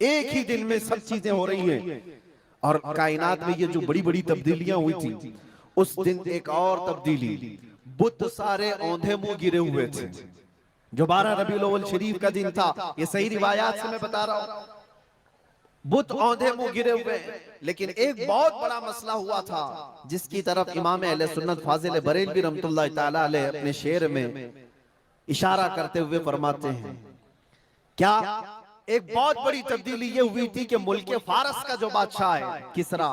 एक ही दिन में सब चीजें हो रही हैं। और कायनात में ये जो बड़ी बड़ी तब्दीलियां हुई थी, उस दिन एक और तब्दीली, बुत सारे औंधे मुंह गिरे हुए थे। जो 12 रबीउल अव्वल शरीफ का दिन था, ये सही रिवायात से मैं बता रहा हूं, बुत औंधे मुंह गिरे हुए। लेकिन एक बहुत बड़ा मसला हुआ था, जिसकी तरफ इमाम अहले सुन्नत फाजिल बरेलवी रहमतुल्लाह ताला अलैह अपने शेर में इशारा करते हुए फरमाते हैं, क्या एक बहुत बड़ी तब्दीली ये हुई थी कि मुल्क फारस का जो बादशाह है किसरा,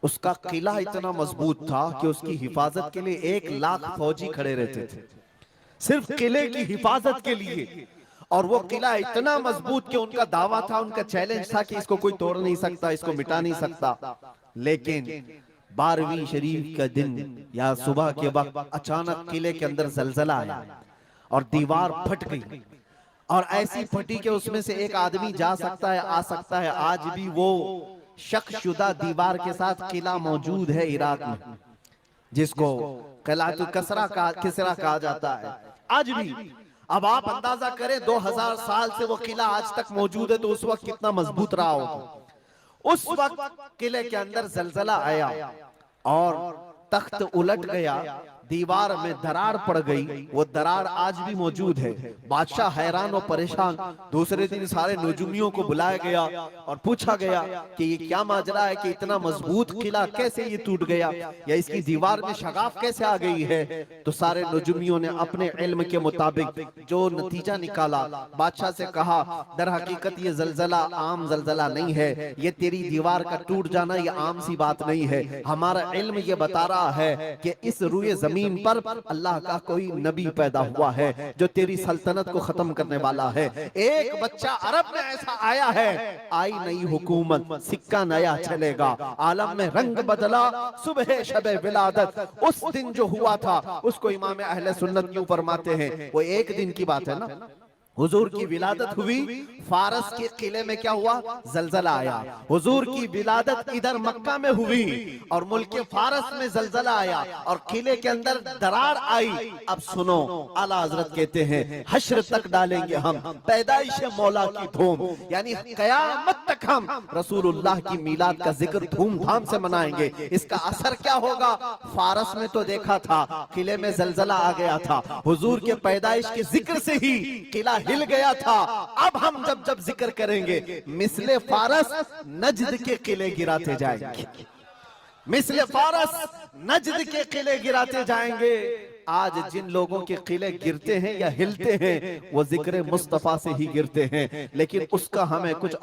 उसका किला इतना मजबूत था कि उसकी हिफाजत के लिए 1 लाख फौजी खड़े रहते थे, सिर्फ किले की हिफाजत के लिए। और वो किला इतना मजबूत कि उनका दावा था, उनका चैलेंज था कि इसको कोई तोड़ नहीं सकता, इसको मिटा नहीं सकता। लेकिन 12वीं शरीफ का दिन या सुबह के वक्त अचानक किले के अंदर जलजला आया और दीवार फट गई। और ऐसी फटी कि उसमें से एक आदमी जा सकता है, आ सकता है। आज भी वो शकशुदा दीवार के साथ किला मौजूद है इराक में, जिसको किलातुल किसरा कहा जाता है आज भी। अब आप अंदाजा करें 2000 साल से वो किला आज तक मौजूद है, तो उस वक्त कितना मजबूत रहा होगा। उस वक्त किले के अंदर जलजला आया और तख्त उलट गया, दीवार में दरार पड़ गई। वो दरार आज भी मौजूद है। बादशाह हैरान और परेशान। दूसरे दिन सारे नजूमियों को बुलाया गया और पूछा गया कि ये क्या माजरा है कि इतना मजबूत किला कैसे ये टूट गया, या इसकी दीवार में शगाफ कैसे आ गई है। तो सारे नजूमियों ने अपने इल्म के मुताबिक जो नतीजा निकाला, बादशाह से कहा, दर हकीकत ये जलजला आम जलजला नहीं है, ये तेरी दीवार का टूट जाना ये आम सी बात नहीं है। हमारा इल्म ये बता रहा है कि इस रुए जमीन पर अल्लाह का कोई नबी पैदा हुआ है जो तेरी सल्तनत को खत्म करने वाला है। एक बच्चा अरब में ऐसा आया है, आई नई हुकूमत, सिक्का नया चलेगा, आलम में रंग बदला, सुबह शबे विलादत। उस दिन जो हुआ था उसको इमाम अहले सुन्नत क्यों फरमाते हैं, वो एक दिन की बात है ना। हुजूर की विलादत हुई, फारस के किले में क्या हुआ, जलजला आया। हुजूर की विलादत इधर मक्का में हुई और मुल्क फारस में जलजला आया और किले के अंदर दरार आई। अब सुनो, आला हजरत कहते हैं, हश्र तक डालेंगे हम पैदाइश मौला की धूम, यानी कयामत तक हम रसूलुल्लाह की मिलाद का जिक्र धूमधाम से मनाएंगे। इसका असर क्या होगा, फारस में तो देखा था किले में जलजला आ गया था, हुजूर के पैदाइश के जिक्र से ही किला हिल गया था। अब हम जब जब जिक्र करेंगे, मिसले फारस नजद के किले गिराते जाएंगे, मिसले फारस नजद के किले गिराते जाएंगे। आज जिन लोगों के किले गिरते हैं या हिलते हैं, वो जिक्र मुस्तफा से ही गिरते हैं, लेकिन उसका हमें कुछ